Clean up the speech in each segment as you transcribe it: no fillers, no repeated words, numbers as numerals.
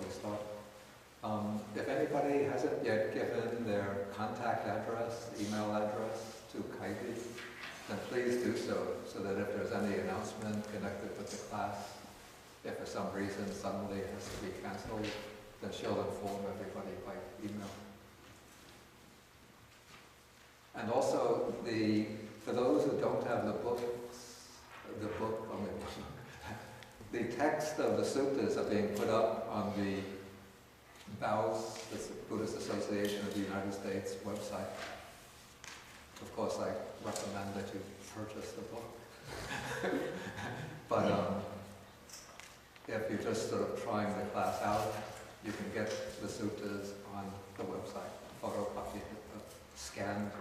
we start. If anybody hasn't yet given their contact address, email address to Kaidi, then please do so that if there's any announcement connected with the class, if for some reason suddenly it has to be cancelled, then she'll inform everybody by email. And also, for those who don't have the text of the suttas are being put up on the BAUS, the Buddhist Association of the United States website. Of course, I recommend that you purchase the book. But if you're just sort of trying the class out, you can get the suttas on the website, photocopy it, scanned.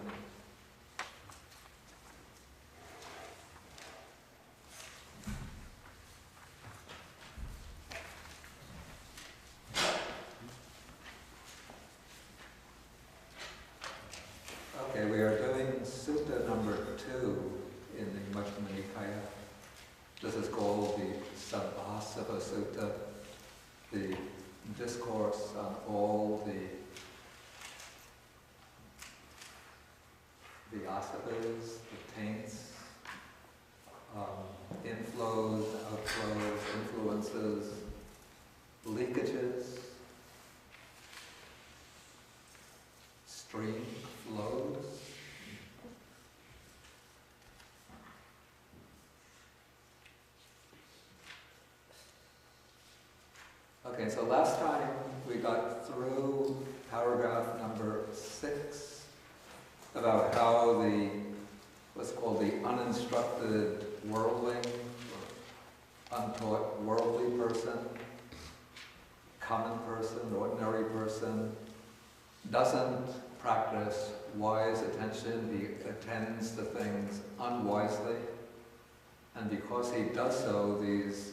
Okay, we are doing Sutta number 2 in the Majjhima Nikaya. This is called the Sabbasava Sutta, the discourse on all the asavas, the taints, inflows, outflows, influences, leakages, stream flows. Okay, so last time we got through paragraph number 6 about how what's called the uninstructed worldling, or untaught worldly person, common person, ordinary person, doesn't practice wise attention. He attends to things unwisely, and because he does so, these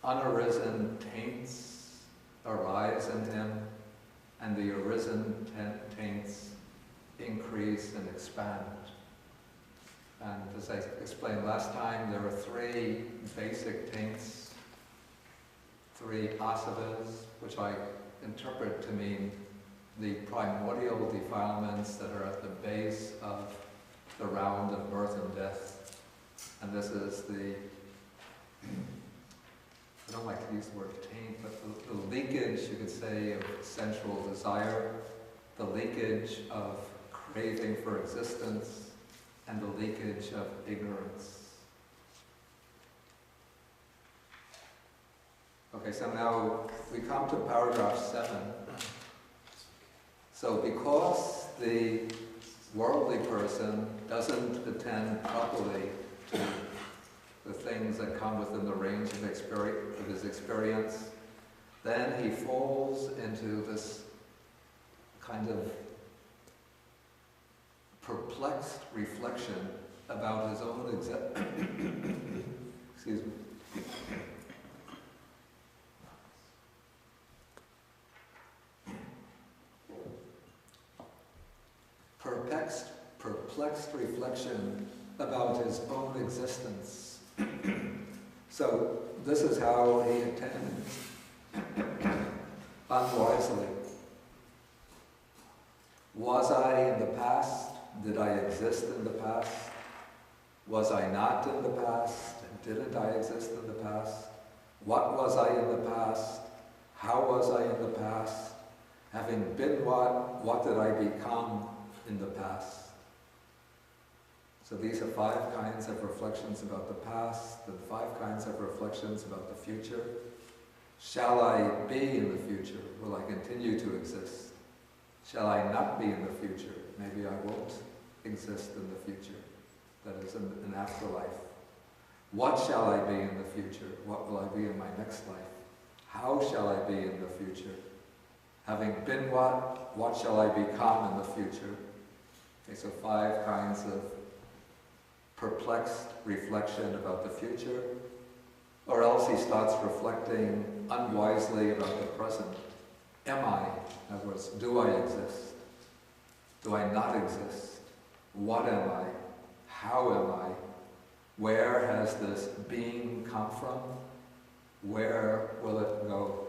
unarisen taints arise in him, and the arisen taints increase and expand. And as I explained last time, there are 3 basic taints, 3 asavas, which I interpret to mean the primordial defilements that are at the base of the round of birth and death. And this is I don't like to use the word taint, but the leakage, you could say, of sensual desire, the leakage of craving for existence, and the leakage of ignorance. Okay, so now we come to paragraph 7. So because the worldly person doesn't attend properly to the things that come within the range of his experience, then he falls into this kind of perplexed reflection about his own excuse me. Perplexed reflection about his own existence. So this is how he attends unwisely. Was I in the past? Did I exist in the past? Was I not in the past? Didn't I exist in the past? What was I in the past? How was I in the past? Having been what did I become in the past? So these are 5 kinds of reflections about the past, and 5 kinds of reflections about the future. Shall I be in the future? Will I continue to exist? Shall I not be in the future? Maybe I won't exist in the future. That is an afterlife. What shall I be in the future? What will I be in my next life? How shall I be in the future? Having been what shall I become in the future? Okay, so 5 kinds of perplexed reflection about the future, or else he starts reflecting unwisely about the present. Am I? In other words, do I exist? Do I not exist? What am I? How am I? Where has this being come from? Where will it go?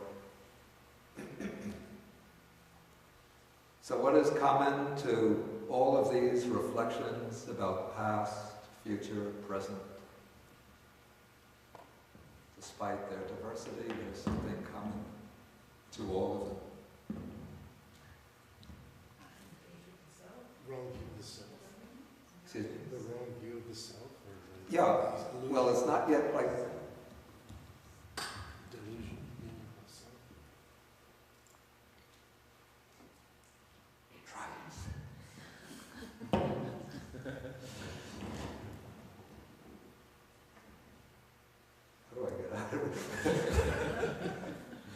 So what is common to all of these reflections about past, future, present? Despite their diversity, there's something common to all of them. Wrong view of the self. Excuse me? The wrong view of the self, or the Yeah, well, it's not yet like delusion of self. How do I get out of it?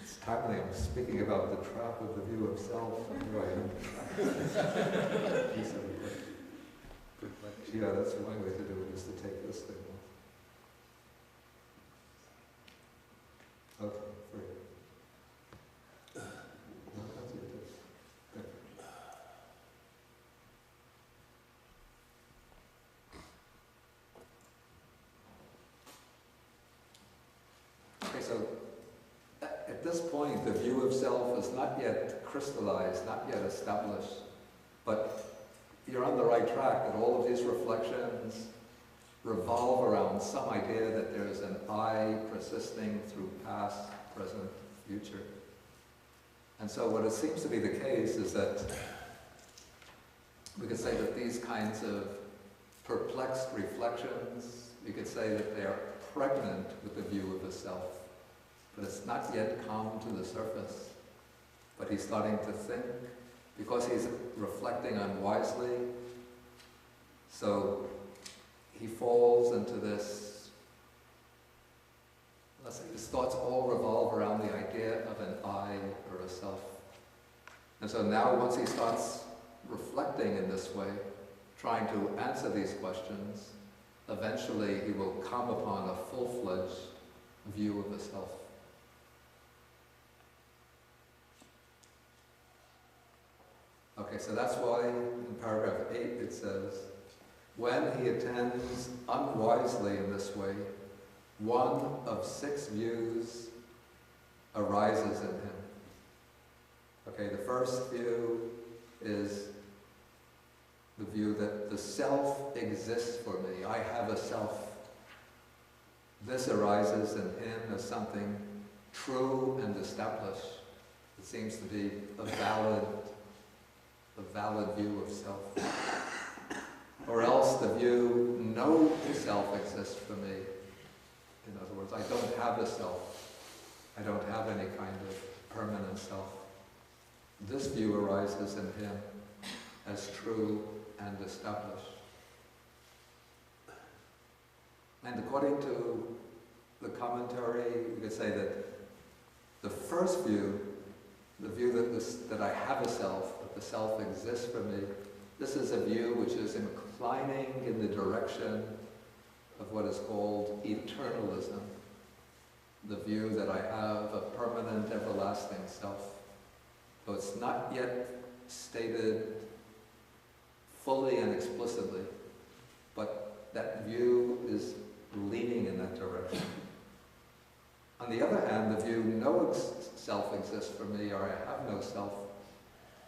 It's timely, I'm speaking about the trap of the view of self. How do I piece of it? Yeah, that's one way to do it, is to take this thing off. Okay, free. No, that's it. There. Okay, so at this point, the view of self is not yet crystallized, not yet established, but you're on the right track, that all of these reflections revolve around some idea that there's an I persisting through past, present, future. And so what it seems to be the case is that we could say that these kinds of perplexed reflections, you could say that they are pregnant with the view of the self, but it's not yet come to the surface. But he's starting to think, because he's reflecting unwisely, so he falls into this, let's say his thoughts all revolve around the idea of an I or a self. And so now once he starts reflecting in this way, trying to answer these questions, eventually he will come upon a full-fledged view of the self. Okay, so that's why in paragraph 8 it says, when he attends unwisely in this way, one of 6 views arises in him. Okay, the first view is the view that the self exists for me. I have a self. This arises in him as something true and established. It seems to be a valid view of self. Or else the view, no self exists for me. In other words, I don't have a self. I don't have any kind of permanent self. This view arises in him as true and established. And according to the commentary, we could say that the first view, the view that I have a self, that the self exists for me, this is a view which is inclining in the direction of what is called eternalism, the view that I have a permanent, everlasting self. So it's not yet stated fully and explicitly, but that view is leaning in that direction. On the other hand, the view, no self exists for me, or I have no self,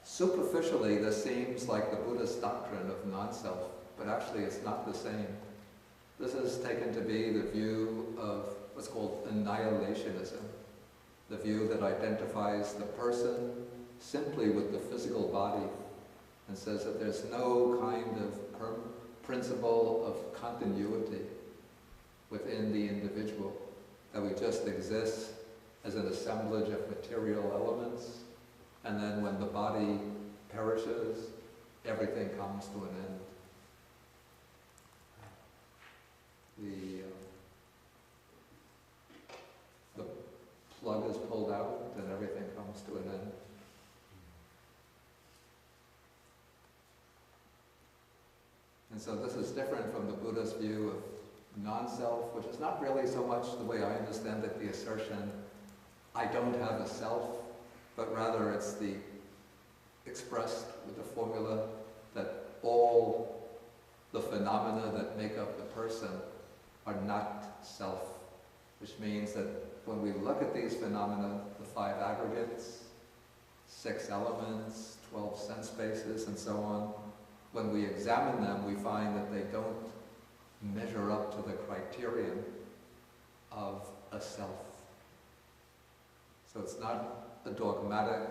superficially this seems like the Buddhist doctrine of non-self, but actually it's not the same. This is taken to be the view of what's called annihilationism, the view that identifies the person simply with the physical body and says that there's no kind of principle of continuity within the individual, that we just exist as an assemblage of material elements, and then when the body perishes, everything comes to an end. The plug is pulled out and everything comes to an end. And so this is different from the Buddhist view of non-self, which is not really so much the way I understand it, the assertion, I don't have a self, but rather it's the expressed with the formula that all the phenomena that make up the person are not self, which means that when we look at these phenomena, the 5 aggregates, 6 elements, 12 sense bases, and so on, when we examine them, we find that they don't measure up to the criterion of a self. So it's not a dogmatic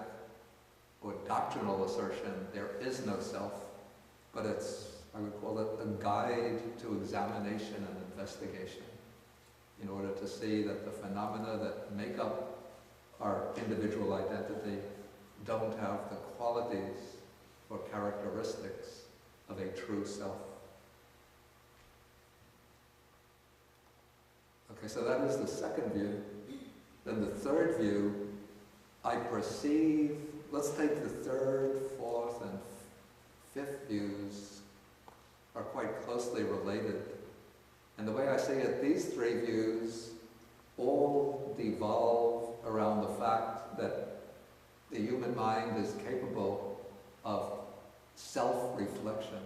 or doctrinal assertion, there is no self, but it's, I would call it, a guide to examination and investigation in order to see that the phenomena that make up our individual identity don't have the qualities or characteristics of a true self. Okay, so that is the second view. Then the third view, I perceive, let's take the third, fourth, and fifth views are quite closely related. And the way I see it, these 3 views all devolve around the fact that the human mind is capable of self-reflection,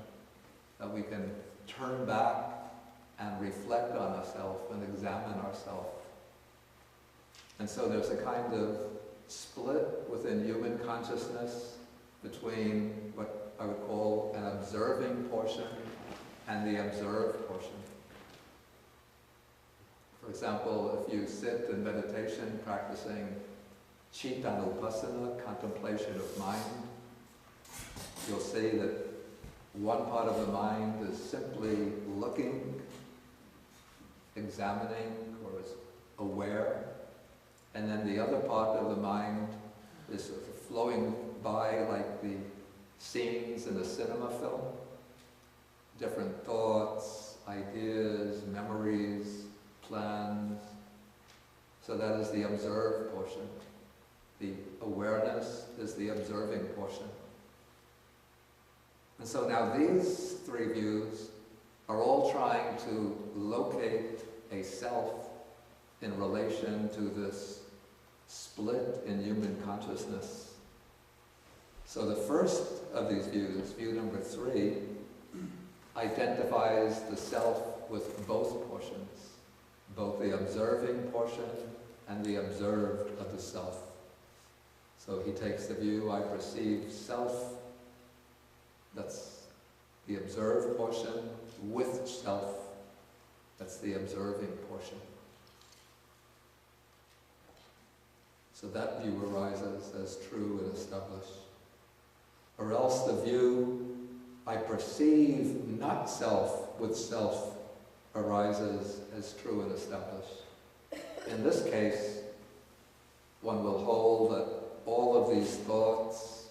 that we can turn back and reflect on ourselves and examine ourselves. And so there's a kind of split within human consciousness between what I would call an observing portion and the observed portion. For example, if you sit in meditation practicing Chittanupassana, contemplation of mind, you'll see that one part of the mind is simply looking, examining, or is aware, and then the other part of the mind is sort of flowing by like the scenes in a cinema film. Different thoughts, ideas, memories, plans. So that is the observed portion. The awareness is the observing portion. And so now these 3 views are all trying to locate a self in relation to this split in human consciousness. So the first of these views, view number 3, identifies the self with both portions, both the observing portion and the observed of the self. So he takes the view, I perceive self, that's the observed portion, with self, that's the observing portion. So that view arises as true and established. Or else the view, I perceive not self with self, arises as true and established. In this case, one will hold that all of these thoughts,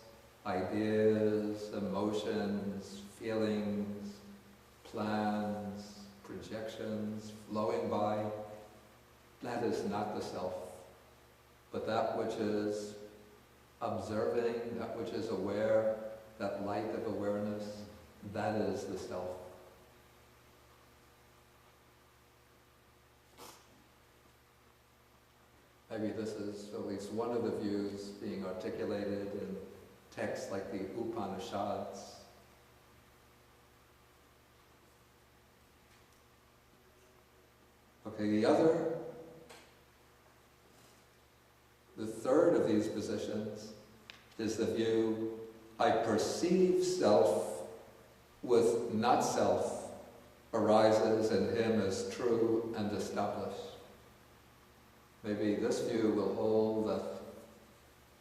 ideas, emotions, feelings, plans, projections, flowing by, that is not the self, but that which is observing, that which is aware, that light of awareness, that is the self. Maybe this is at least one of the views being articulated in texts like the Upanishads. Okay, the third of these positions is the view, I perceive self with not self, arises in him as true and established. Maybe this view will hold that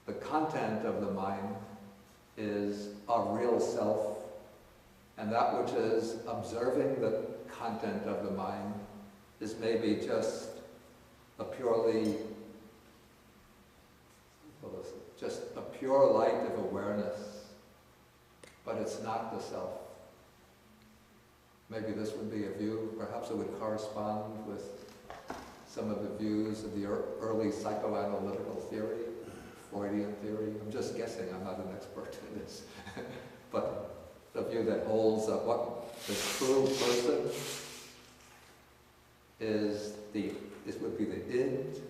the content of the mind is our real self, and that which is observing the content of the mind is maybe just a purely, just a pure light of awareness, but it's not the self. Maybe this would be a view, perhaps it would correspond with some of the views of the early psychoanalytical theory, Freudian theory. I'm just guessing, I'm not an expert in this. But the view that holds that what the true person would be the id.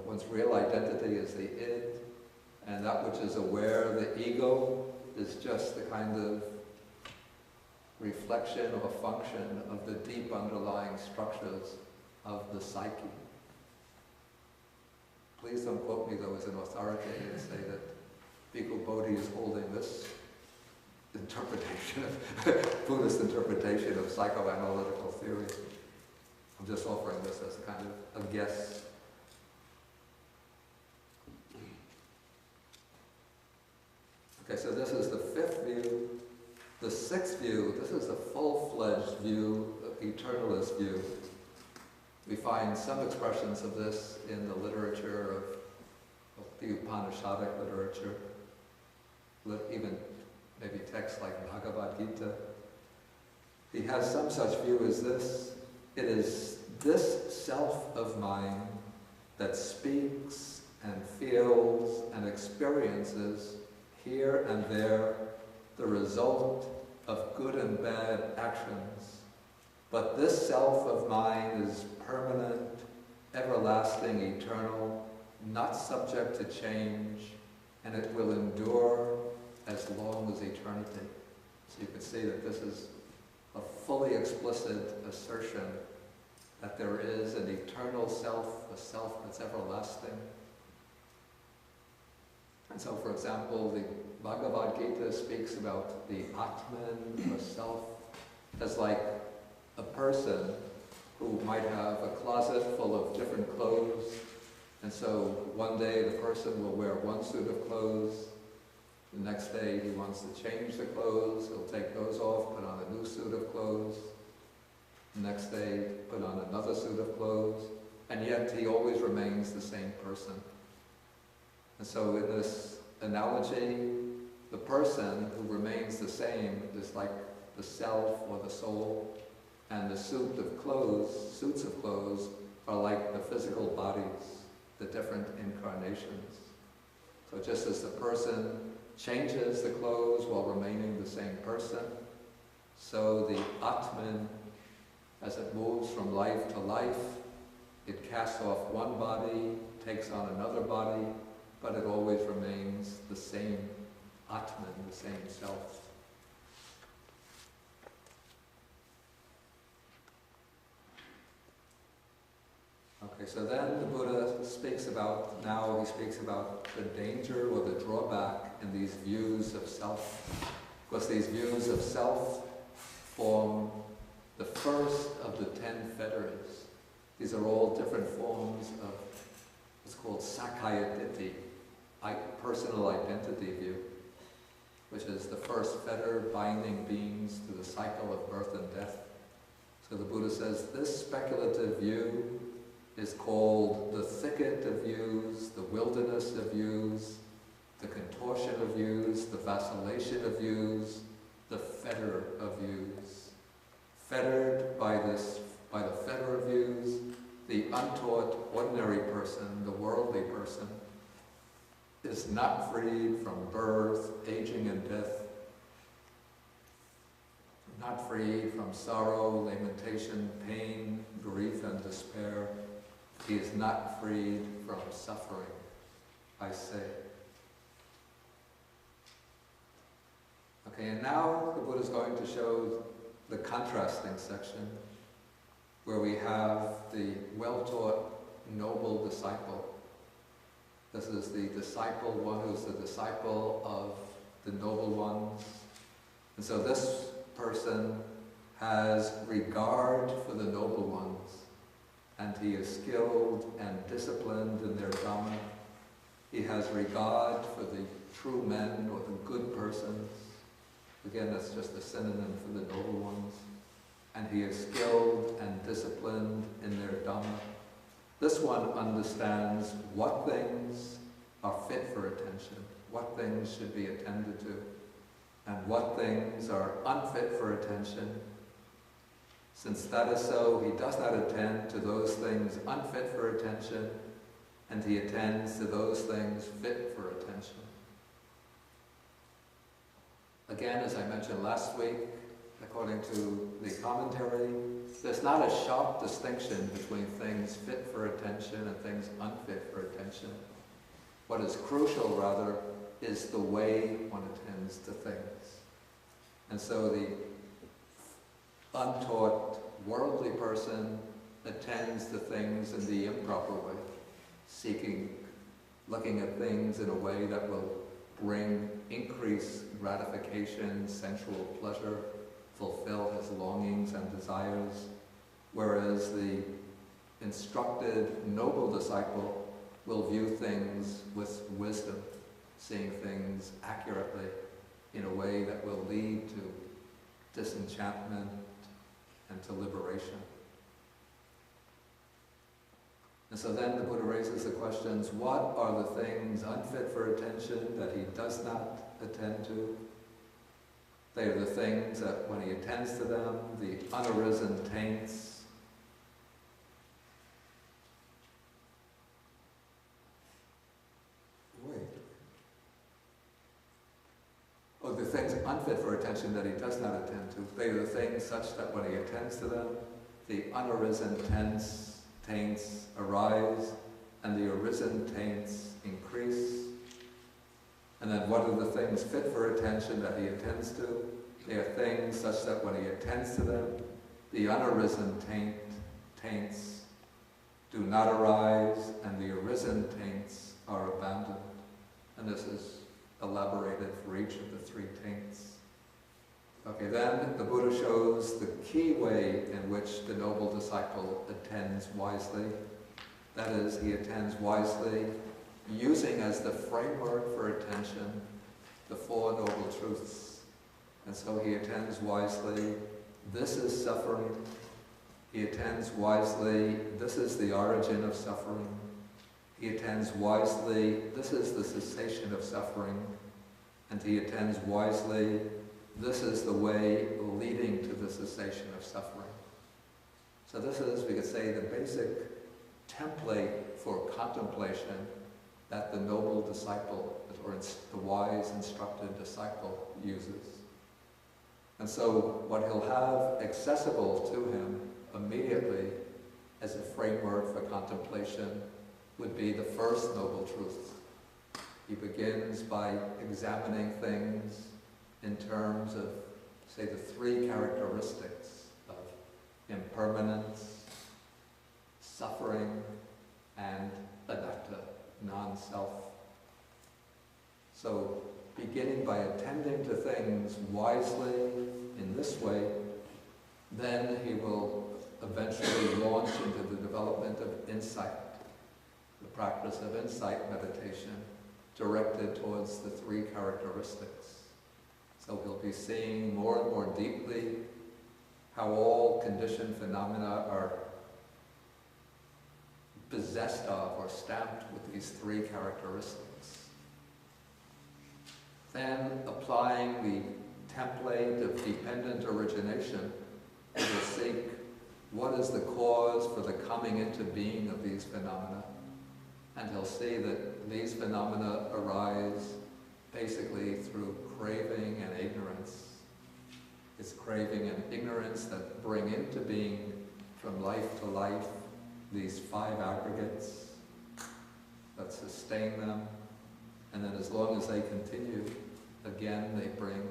One's real identity is the id, and that which is aware, the ego, is just the kind of reflection or function of the deep underlying structures of the psyche. Please don't quote me though as an authority and say that Bhikkhu Bodhi is holding this interpretation of Buddhist interpretation of psychoanalytical theory. I'm just offering this as a kind of a guess. Okay, so this is the fifth view. The sixth view, this is a full-fledged view, eternalist view. We find some expressions of this in the literature of the Upanishadic literature, even maybe texts like Bhagavad Gita. He has some such view as this. It is this self of mine that speaks and feels and experiences here and there the result of good and bad actions. But this self of mine is permanent, everlasting, eternal, not subject to change, and it will endure as long as eternity. So you can see that this is a fully explicit assertion that there is an eternal self, a self that's everlasting. And so, for example, the Bhagavad Gita speaks about the Atman, the self, as like a person who might have a closet full of different clothes. And so one day the person will wear one suit of clothes. The next day he wants to change the clothes. He'll take those off, put on a new suit of clothes. The next day put on another suit of clothes. And yet he always remains the same person. And so in this analogy, the person who remains the same is like the self or the soul, and the suits of clothes are like the physical bodies, the different incarnations. So just as the person changes the clothes while remaining the same person, so the Atman, as it moves from life to life, it casts off one body, takes on another body, but it always remains the same Atman, the same self. Okay, so then the Buddha speaks about the danger or the drawback in these views of self. Because these views of self form the first of the 10 fetters. These are all different forms of what's called Sakkaya Ditthi, personal identity view, which is the first fetter binding beings to the cycle of birth and death. So the Buddha says this speculative view is called the thicket of views, the wilderness of views, the contortion of views, the vacillation of views, the fetter of views. Fettered by the fetter of views, the untaught ordinary person, the worldly person, is not freed from birth, aging, and death, not freed from sorrow, lamentation, pain, grief, and despair. He is not freed from suffering, I say. Okay, and now the Buddha is going to show the contrasting section where we have the well-taught, noble disciple. This is the disciple, one who's the disciple of the noble ones. And so this person has regard for the noble ones, and he is skilled and disciplined in their Dhamma. He has regard for the true men or the good persons. Again, that's just a synonym for the noble ones. And he is skilled and disciplined in their Dhamma. This one understands what things are fit for attention, what things should be attended to, and what things are unfit for attention. Since that is so, he does not attend to those things unfit for attention, and he attends to those things fit for attention. Again, as I mentioned last week, according to the commentary, there's not a sharp distinction between things fit for attention and things unfit for attention. What is crucial, rather, is the way one attends to things. And so the untaught worldly person attends to things in the improper way, seeking looking at things in a way that will bring increased gratification, sensual pleasure, fulfill his longings and desires, whereas the instructed noble disciple will view things with wisdom, seeing things accurately in a way that will lead to disenchantment and to liberation. And so then the Buddha raises the questions, what are the things unfit for attention that he does not attend to? They are the things that when he attends to them, the unarisen taints the things unfit for attention that he does not attend to. They are the things such that when he attends to them, the unarisen taints arise, and the arisen taints increase. And then what are the things fit for attention that he attends to? They are things such that when he attends to them, the unarisen taints do not arise, and the arisen taints are abandoned. And this is elaborated for each of the three taints. Okay, then the Buddha shows the key way in which the noble disciple attends wisely. That is, he attends wisely using as the framework for attention the Four Noble Truths. And so he attends wisely, this is suffering. He attends wisely, this is the origin of suffering. He attends wisely, this is the cessation of suffering. And he attends wisely, this is the way leading to the cessation of suffering. So this is, we could say, the basic template for contemplation that the noble disciple, or the wise instructed disciple, uses. And so what he'll have accessible to him immediately as a framework for contemplation would be the first noble truth. He begins by examining things in terms of, say, the three characteristics of impermanence, suffering, and anatta, non-self. So, beginning by attending to things wisely in this way, then he will eventually launch into the development of insight, the practice of insight meditation, directed towards the three characteristics. So he'll be seeing more and more deeply how all conditioned phenomena are possessed of or stamped with these three characteristics. Then, applying the template of dependent origination, he will seek what is the cause for the coming into being of these phenomena. And he'll see that these phenomena arise basically through craving and ignorance. It's craving and ignorance that bring into being from life to life these five aggregates that sustain them. And then as long as they continue, again they bring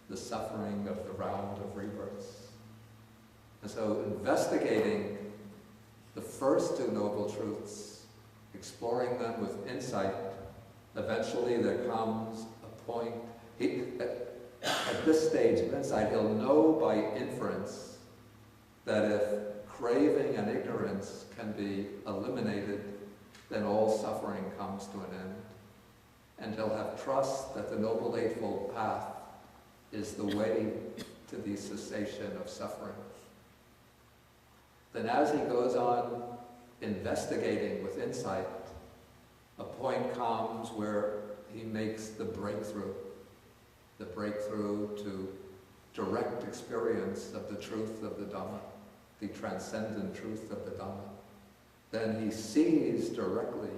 the suffering of the round of rebirths. And so investigating the first two noble truths, exploring them with insight, eventually there comes a point, at this stage of insight, he'll know by inference that if craving and ignorance can be eliminated, then all suffering comes to an end. And he'll have trust that the Noble Eightfold Path is the way to the cessation of suffering. Then as he goes on investigating with insight, a point comes where he makes the breakthrough to direct experience of the truth of the Dhamma, the transcendent truth of the Dhamma. Then he sees directly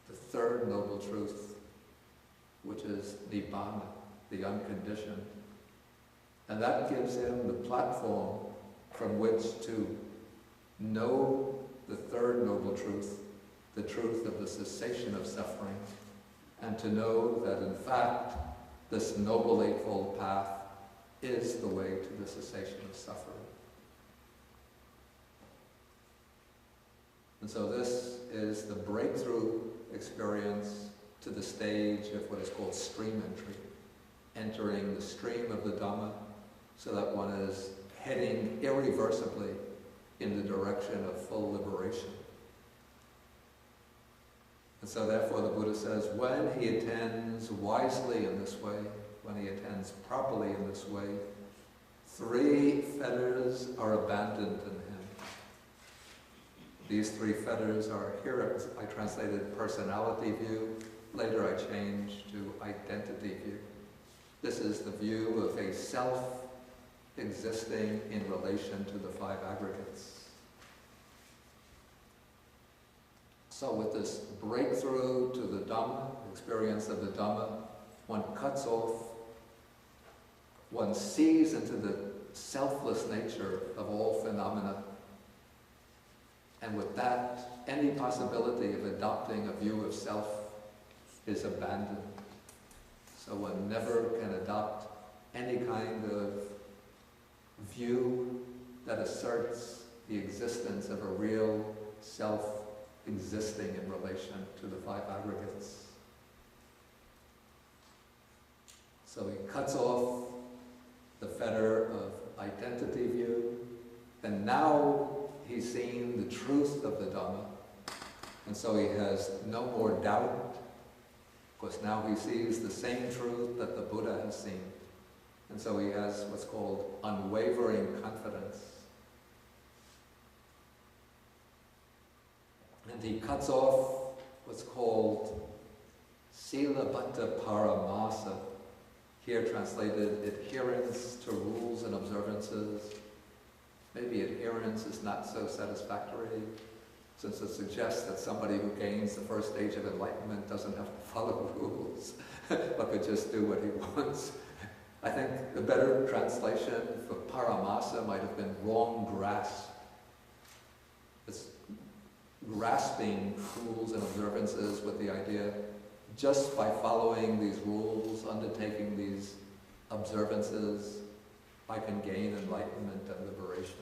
the third noble truth, which is Nibbana, the unconditioned. And that gives him the platform from which to know the third noble truth, the truth of the cessation of suffering, and to know that in fact this Noble Eightfold Path is the way to the cessation of suffering. And so this is the breakthrough experience to the stage of what is called stream entry, entering the stream of the Dhamma so that one is heading irreversibly in the direction of full liberation. And so therefore the Buddha says, when he attends wisely in this way, when he attends properly in this way, 3 fetters are abandoned in him. These 3 fetters are, here I translated personality view, later I changed to identity view. This is the view of a self existing in relation to the 5 aggregates. So with this breakthrough to the Dhamma, experience of the Dhamma, one cuts off, one sees into the selfless nature of all phenomena. And with that, any possibility of adopting a view of self is abandoned. So one never can adopt any kind of view that asserts the existence of a real self existing in relation to the 5 aggregates. So he cuts off the fetter of identity view, and now he's seen the truth of the Dhamma, and so he has no more doubt, because now he sees the same truth that the Buddha has seen, and so he has what's called unwavering confidence. And he cuts off what's called Silabbata Paramasa, here translated adherence to rules and observances. Maybe adherence is not so satisfactory, since it suggests that somebody who gains the first stage of enlightenment doesn't have to follow rules, but could just do what he wants. I think the better translation for paramasa might have been wrong grasp. It's grasping rules and observances with the idea, just by following these rules, undertaking these observances, I can gain enlightenment and liberation.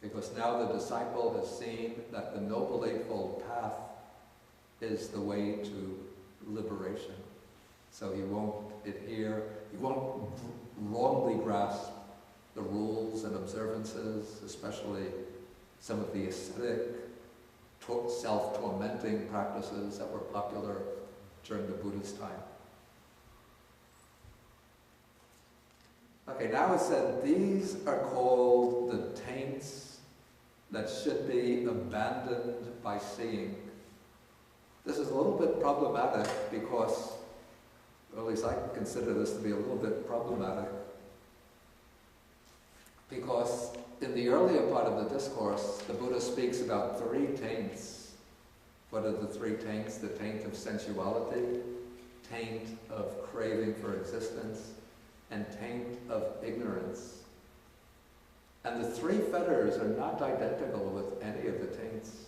Because now the disciple has seen that the Noble Eightfold Path is the way to liberation. So he won't adhere, he won't wrongly grasp the rules and observances, especially some of the ascetic, self-tormenting practices that were popular during the Buddha's time. Okay, now it said these are called the taints that should be abandoned by seeing. This is a little bit problematic because, or at least I consider this to be a little bit problematic, because in the earlier part of the discourse, the Buddha speaks about 3 taints. What are the 3 taints? The taint of sensuality, taint of craving for existence, and taint of ignorance. And the 3 fetters are not identical with any of the taints.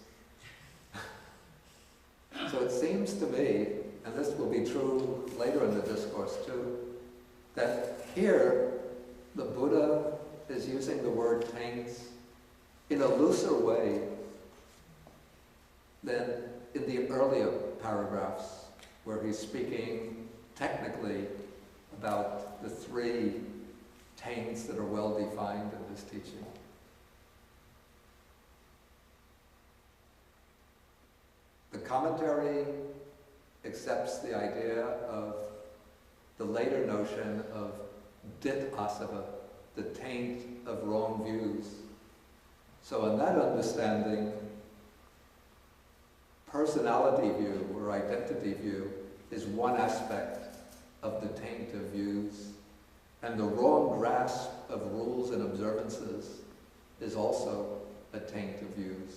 So it seems to me, and this will be true later in the discourse too, that here the Buddha is using the word taints in a looser way than in the earlier paragraphs, where he's speaking technically about the 3 taints that are well defined in his teaching. The commentary accepts the idea of the later notion of dit-asava, the taint of wrong views. So in that understanding, personality view or identity view is one aspect of the taint of views, and the wrong grasp of rules and observances is also a taint of views.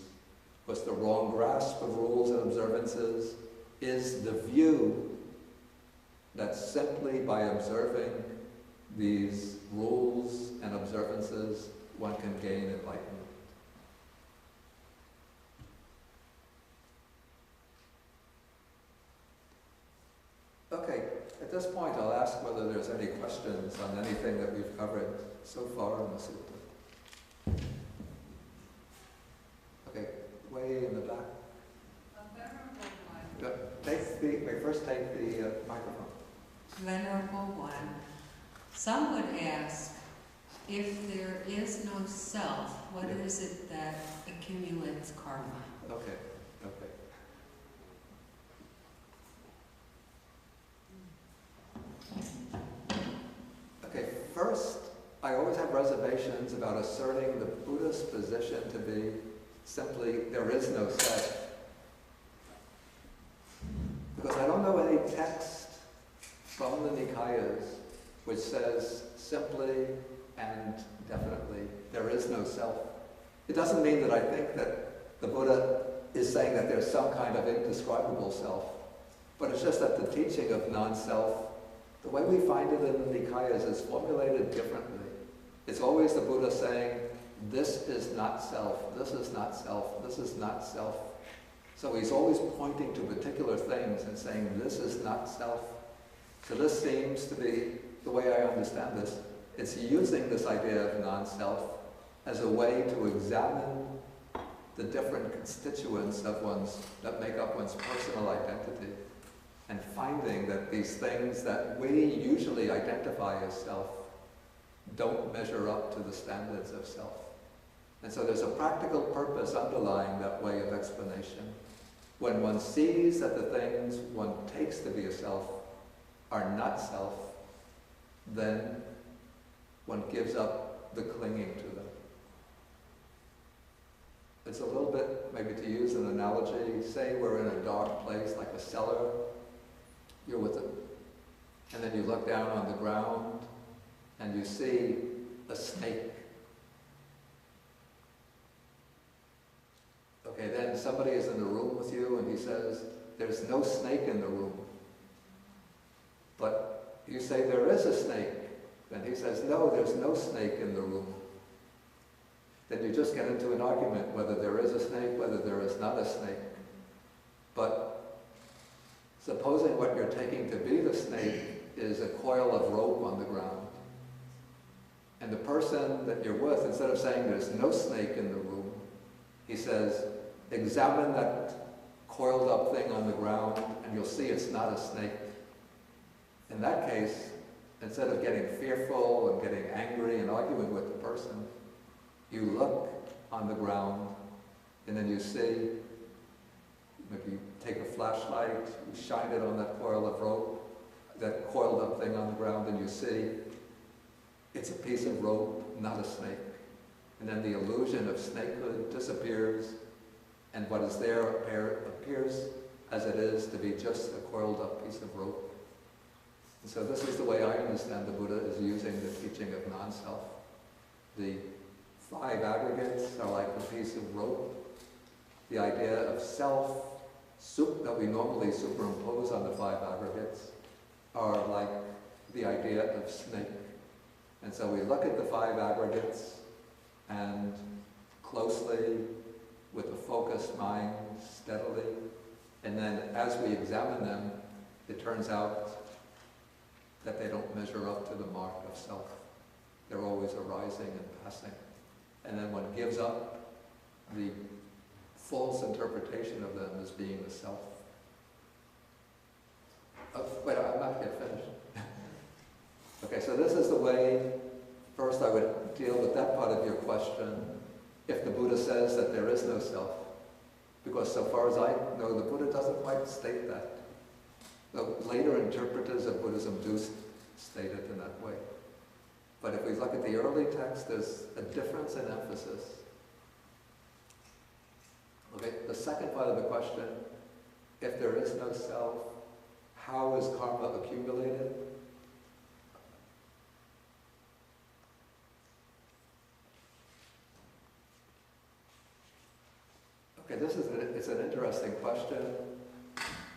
Because the wrong grasp of rules and observances is the view that simply by observing these rules and observances, one can gain enlightenment. Okay, at this point I'll ask whether there's any questions on anything that we've covered so far in the Sutta. way in the back. First take the microphone. Venerable One, some would ask, if there is no self, what is it that accumulates karma? Okay. Okay, first, I always have reservations about asserting the Buddhist position to be simply, there is no self. Because I don't know any text from the Nikayas which says simply and definitely, there is no self. It doesn't mean that I think that the Buddha is saying that there's some kind of indescribable self, but it's just that the teaching of non-self, the way we find it in the Nikayas, is formulated differently. It's always the Buddha saying, this is not self, this is not self, this is not self. So he's always pointing to particular things and saying, this is not self. So this seems to be, the way I understand this, it's using this idea of non-self as a way to examine the different constituents of that make up one's personal identity, and finding that these things that we usually identify as self don't measure up to the standards of self. And so there's a practical purpose underlying that way of explanation. When one sees that the things one takes to be a self are not self, then one gives up the clinging to them. It's a little bit, maybe to use an analogy, say we're in a dark place like a cellar, you're with it, and then you look down on the ground and you see a snake. Okay, then somebody is in the room with you and he says, there's no snake in the room. But you say, there is a snake. And he says, no, there's no snake in the room. Then you just get into an argument whether there is a snake, whether there is not a snake. But supposing what you're taking to be the snake is a coil of rope on the ground. And the person that you're with, instead of saying there's no snake in the room, he says, examine that coiled up thing on the ground and you'll see it's not a snake. In that case, instead of getting fearful and getting angry and arguing with the person, you look on the ground and then you see, maybe you take a flashlight, you shine it on that coil of rope, that coiled up thing on the ground, and you see it's a piece of rope, not a snake. And then the illusion of snakehood disappears, and what is there appears as it is to be just a coiled up piece of rope. And so this is the way I understand the Buddha is using the teaching of non-self. The 5 aggregates are like a piece of rope. The idea of self that we normally superimpose on the 5 aggregates are like the idea of snake. And so we look at the 5 aggregates and closely, with a focused mind, steadily, and then as we examine them, it turns out that they don't measure up to the mark of self. They're always arising and passing. And then one gives up the false interpretation of them as being the self. Wait, I'm not yet finished. Okay, so this is the way, first I would deal with that part of your question, if the Buddha says that there is no self. Because so far as I know, the Buddha doesn't quite state that. The later interpreters of Buddhism do state it in that way. But if we look at the early text, there's a difference in emphasis. Okay, the second part of the question, if there is no self, how is karma accumulated? Okay, it's an interesting question.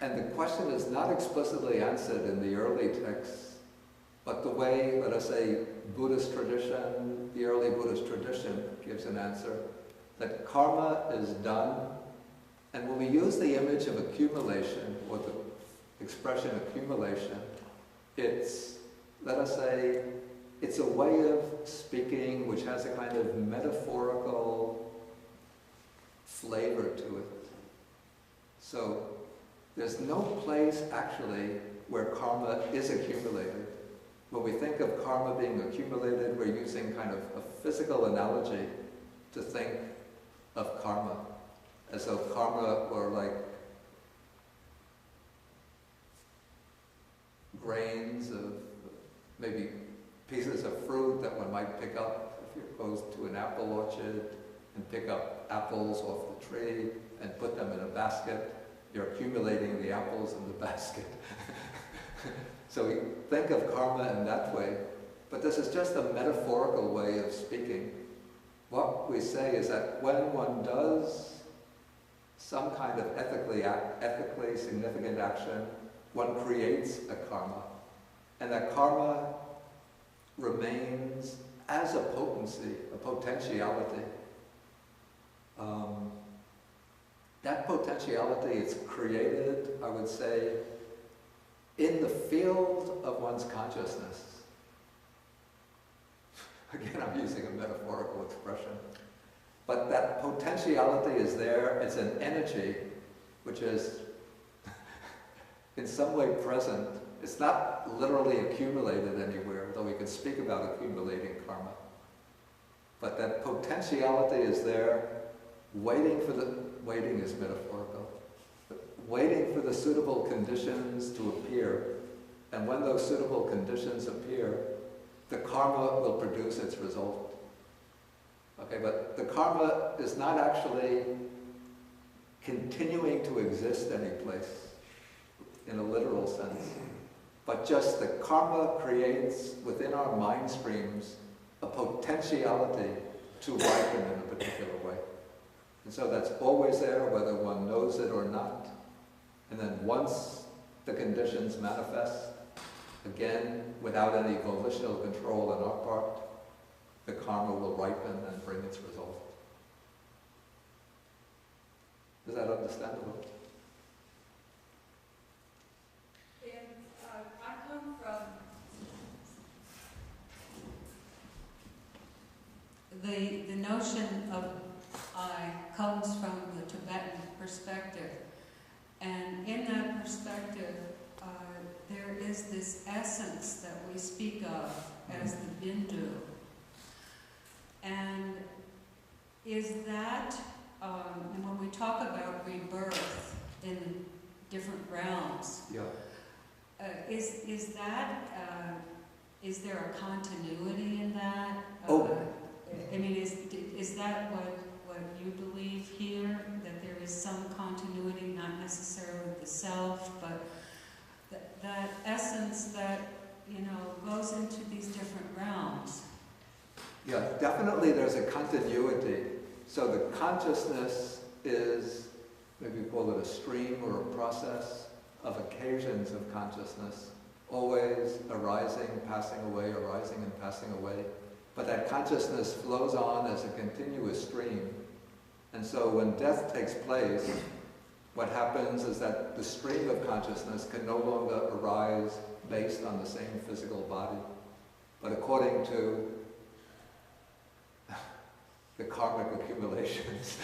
And the question is not explicitly answered in the early texts, but the way, let us say, Buddhist tradition, the early Buddhist tradition gives an answer, that karma is done, and when we use the image of accumulation, or the expression accumulation, it's, let us say, it's a way of speaking which has a kind of metaphorical flavor to it. So there's no place actually where karma is accumulated. When we think of karma being accumulated, we're using kind of a physical analogy to think of karma, as though karma were like grains of maybe pieces of fruit that one might pick up if you're close to an apple orchard and pick up apples off the tree and put them in a basket. You're accumulating the apples in the basket. So we think of karma in that way, but this is just a metaphorical way of speaking. What we say is that when one does some kind of ethically significant action, one creates a karma. And that karma remains as a potency, a potentiality. That potentiality is created, I would say, in the field of one's consciousness. Again, I'm using a metaphorical expression. But that potentiality is there. It's an energy which is in some way present. It's not literally accumulated anywhere, though we can speak about accumulating karma. But that potentiality is there, waiting is metaphorical, waiting for the suitable conditions to appear. And when those suitable conditions appear, the karma will produce its result. Okay, but the karma is not actually continuing to exist any place in a literal sense, but just the karma creates within our mind streams a potentiality to ripen in a particular way. And so that's always there, whether one knows it or not. And then once the conditions manifest, again, without any volitional control on our part, the karma will ripen and bring its result. Is that understandable? I come from the notion of I comes from the Tibetan perspective, and in that perspective, there is this essence that we speak of as the Bindu. And is that, and when we talk about rebirth in different realms, Yeah. is there a continuity in that? I mean, is that what you believe here, that there is some continuity, not necessarily with the self, but that essence that, goes into these different realms? Yeah, definitely there's a continuity. So the consciousness is, maybe we call it a stream or a process of occasions of consciousness, always arising, passing away, arising and passing away. But that consciousness flows on as a continuous stream. And so when death takes place, what happens is that the stream of consciousness can no longer arise based on the same physical body. But according to the karmic accumulations,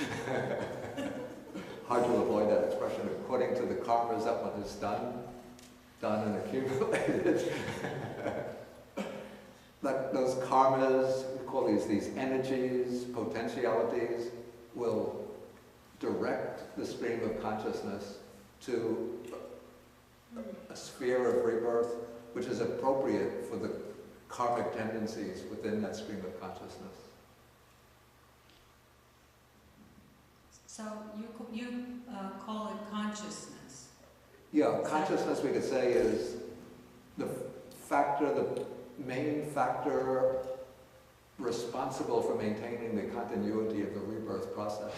hard to avoid that expression, according to the karmas that one has done and accumulated, that those karmas, we call these energies, potentialities, will direct the stream of consciousness to a sphere of rebirth which is appropriate for the karmic tendencies within that stream of consciousness. So you call it consciousness. Yeah, consciousness, we could say, is the main factor responsible for maintaining the continuity of the rebirth process.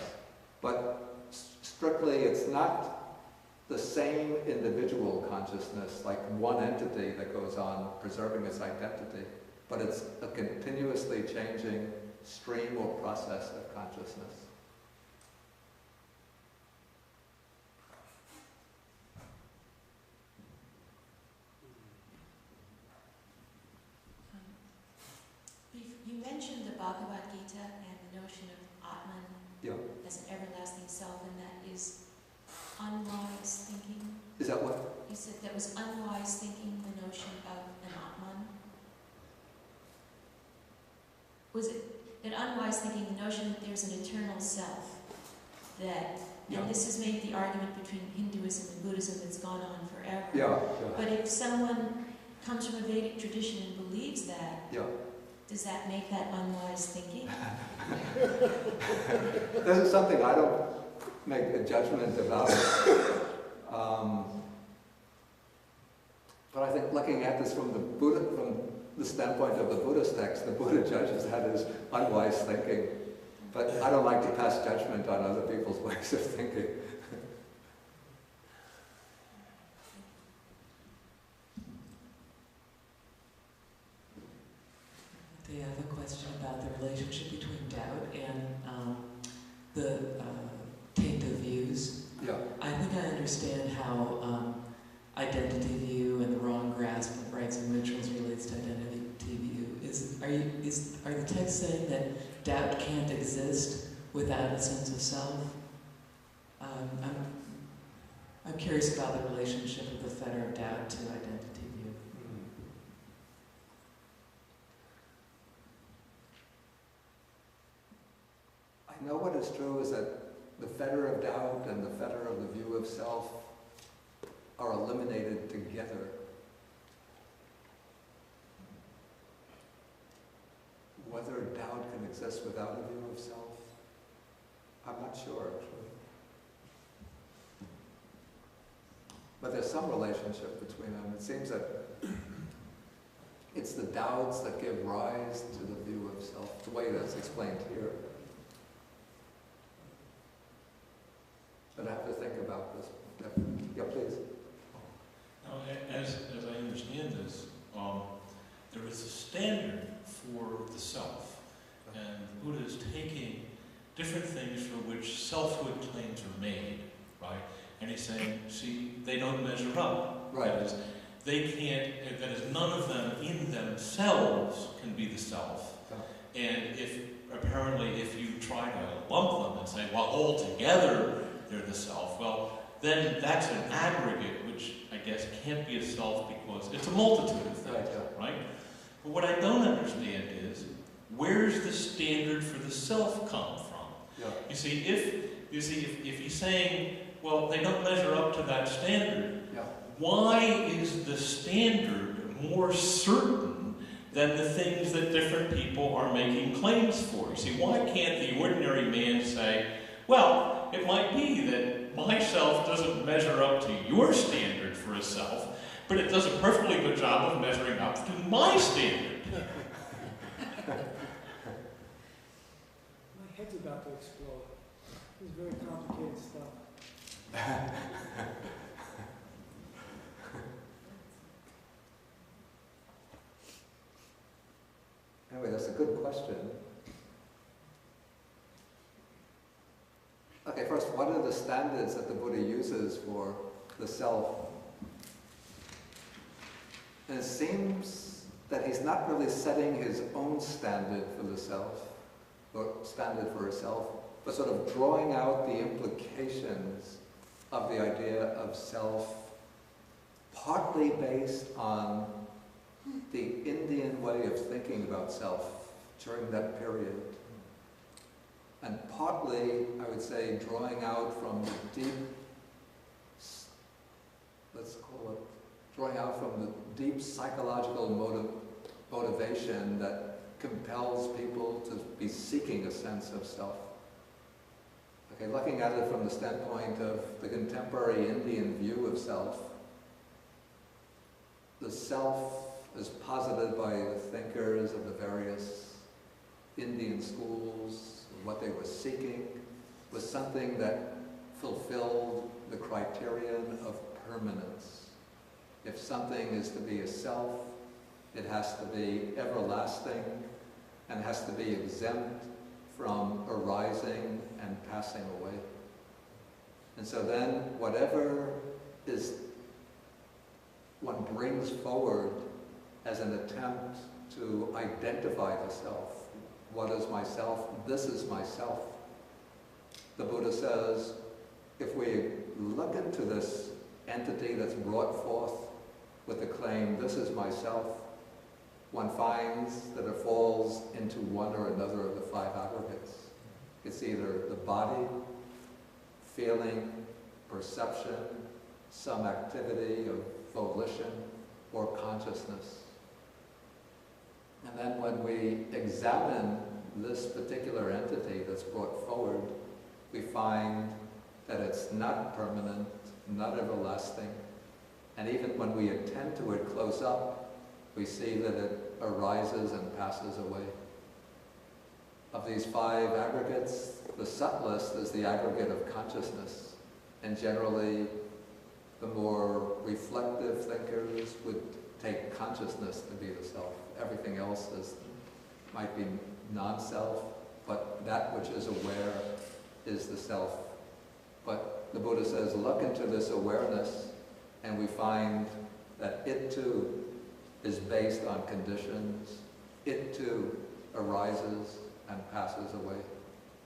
But strictly, it's not the same individual consciousness, like one entity that goes on preserving its identity, but it's a continuously changing stream or process of consciousness. You mentioned the Bhagavad Gita and the notion of Atman, Yeah. as an everlasting self, and that is unwise thinking. Is that what? He said that was unwise thinking, the notion of an Atman. Was it an unwise thinking, the notion that there's an eternal self? That, and this has made the argument between Hinduism and Buddhism that's gone on forever. Yeah. But if someone comes from a Vedic tradition and believes that, does that make that unwise thinking? This is something I don't make a judgment about. But I think looking at this from the standpoint of the Buddhist text, the Buddha judges that as unwise thinking. But I don't like to pass judgment on other people's ways of thinking. They have a question about the relationship between doubt and the taint of views. Yeah. I think I understand how identity view and the wrong grasp of rites and rituals relates to identity view. Are the texts saying that doubt can't exist without a sense of self? I'm curious about the relationship of the fetter of doubt to identity view. I know what is true is that the fetter of doubt and the fetter of the view of self are eliminated together. Whether doubt can exist without a view of self, I'm not sure, actually. But there's some relationship between them. It seems that it's the doubts that give rise to the view of self, the way that's explained here. But I have to think about this. Yeah, please. Now, as I understand this, there is a standard for the self, and Buddha is taking different things for which selfhood claims are made, right? And he's saying, see, they don't measure up. Right. That is, they can't, that is, none of them in themselves can be the self. Yeah. And apparently if you try to lump them and say, well, all together they're the self, well, then that's an aggregate, which I guess can't be a self because it's a multitude of things, right? But what I don't understand is, where's the standard for the self come from? Yeah. You see, if he's saying, well, they don't measure up to that standard, why is the standard more certain than the things that different people are making claims for? You see, why can't the ordinary man say, well, it might be that my self doesn't measure up to your standard for a self, but it does a perfectly good job of measuring up to my standard. My head's about to explode. This is very complicated stuff. Anyway, that's a good question. Okay, first, what are the standards that the Buddha uses for the self? And it seems that he's not really setting his own standard for the self, or standard for herself, but sort of drawing out the implications of the idea of self, partly based on the Indian way of thinking about self during that period. And partly, I would say, drawing out from the deep, drawing out from the deep psychological motivation that compels people to be seeking a sense of self. Okay, looking at it from the standpoint of the contemporary Indian view of self, the self as posited by the thinkers of the various Indian schools, what they were seeking, was something that fulfilled the criterion of permanence. If something is to be a self, it has to be everlasting and has to be exempt from arising and passing away. And so then whatever is one brings forward as an attempt to identify the self. What is myself? This is myself. the Buddha says, if we look into this entity that's brought forth with the claim, this is myself, one finds that it falls into one or another of the five aggregates. It's either the body, feeling, perception, some activity of volition, or consciousness. And then when we examine this particular entity that's brought forward, we find that it's not permanent, not everlasting, and even when we attend to it close up, we see that it arises and passes away. Of these five aggregates, the subtlest is the aggregate of consciousness, and generally the more reflective thinkers would take consciousness to be the self. Everything else might be non-self, but that which is aware is the self. But the Buddha says, look into this awareness, and we find that it too is based on conditions. It too arises and passes away.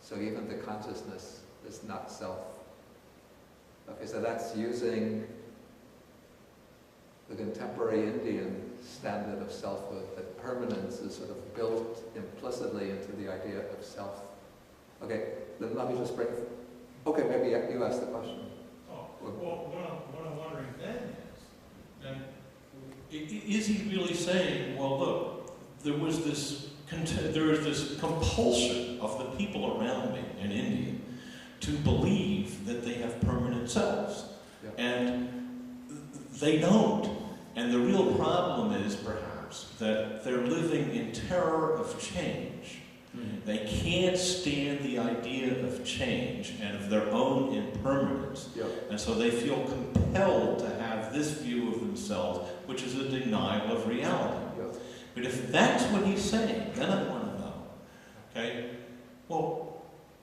So even the consciousness is not self. Okay, so that's using the contemporary Indian standard of selfhood, that permanence is sort of built implicitly into the idea of self. Okay, then let me just bring... Okay, maybe you asked the question. Oh, well, what I'm wondering then is he really saying, well, look, there was this compulsion of the people around me in India to believe that they have permanent selves. Yeah. And they don't. And the real problem is, perhaps, that they're living in terror of change. Mm-hmm. They can't stand the idea of change and of their own impermanence. Yeah. And so they feel compelled to have this view of themselves, which is a denial of reality. Yeah. But if that's what he's saying, then I want to know, okay, well,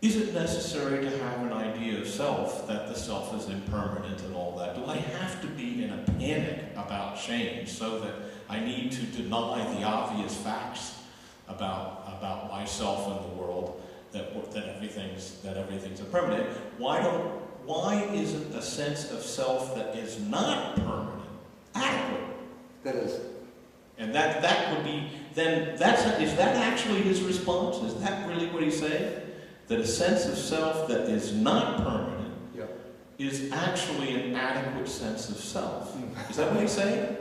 is it necessary to have an idea of self, that the self is impermanent and all that? Do I have to be in a panic about change so that I need to deny the obvious facts about myself and the world, that everything's impermanent? Why isn't a sense of self that is not permanent adequate? That is. And that would be, then, is that actually his response? Is that really what he's saying? That a sense of self that is not permanent is actually an adequate sense of self. Is that what he's saying?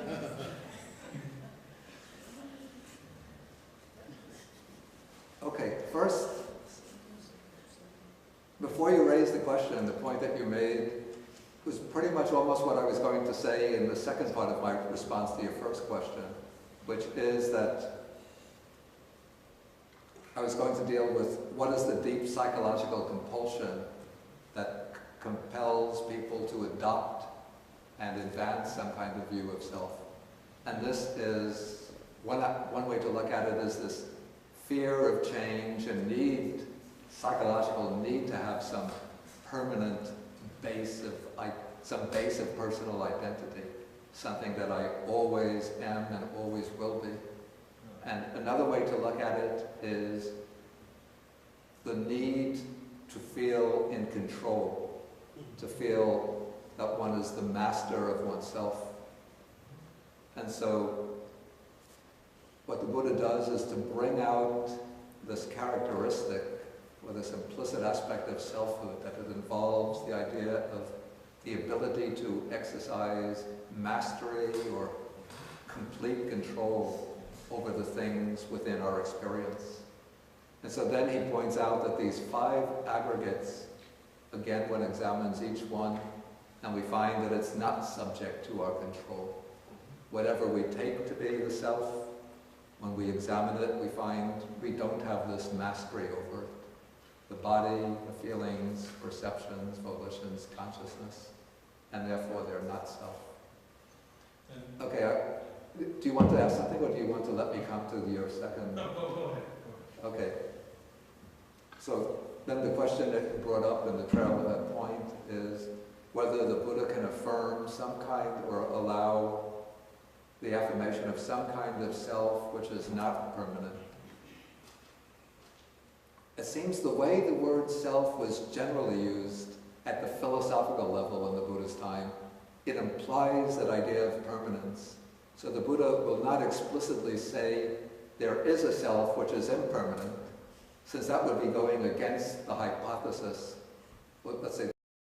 Okay, first, before you raise the question, the point that you made was pretty much almost what I was going to say in the second part of my response to your first question, which is that I was going to deal with what is the deep psychological compulsion that compels people to adopt and advance some kind of view of self. And this is, one way to look at it is this fear of change and psychological need to have some permanent base of personal identity, something that I always am and always will be. And another way to look at it is the need to feel in control, to feel that one is the master of oneself. And so what the Buddha does is to bring out this characteristic, or this implicit aspect of selfhood, that it involves the idea of the ability to exercise mastery or complete control over the things within our experience. And so then he points out that these five aggregates, again, one examines each one, and we find that it's not subject to our control. Whatever we take to be the self, when we examine it, we find we don't have this mastery over it. The body, the feelings, perceptions, volitions, consciousness, and therefore they're not self. Okay, do you want to ask something, or do you want to let me come to your second? No, go ahead. Okay. So then the question that you brought up in the trail of that point is whether the Buddha can affirm some kind or allow the affirmation of some kind of self which is not permanent. it seems the way the word self was generally used at the philosophical level in the Buddha's time, it implies that idea of permanence. So the Buddha will not explicitly say there is a self which is impermanent, since that would be going against the hypothesis, let's say,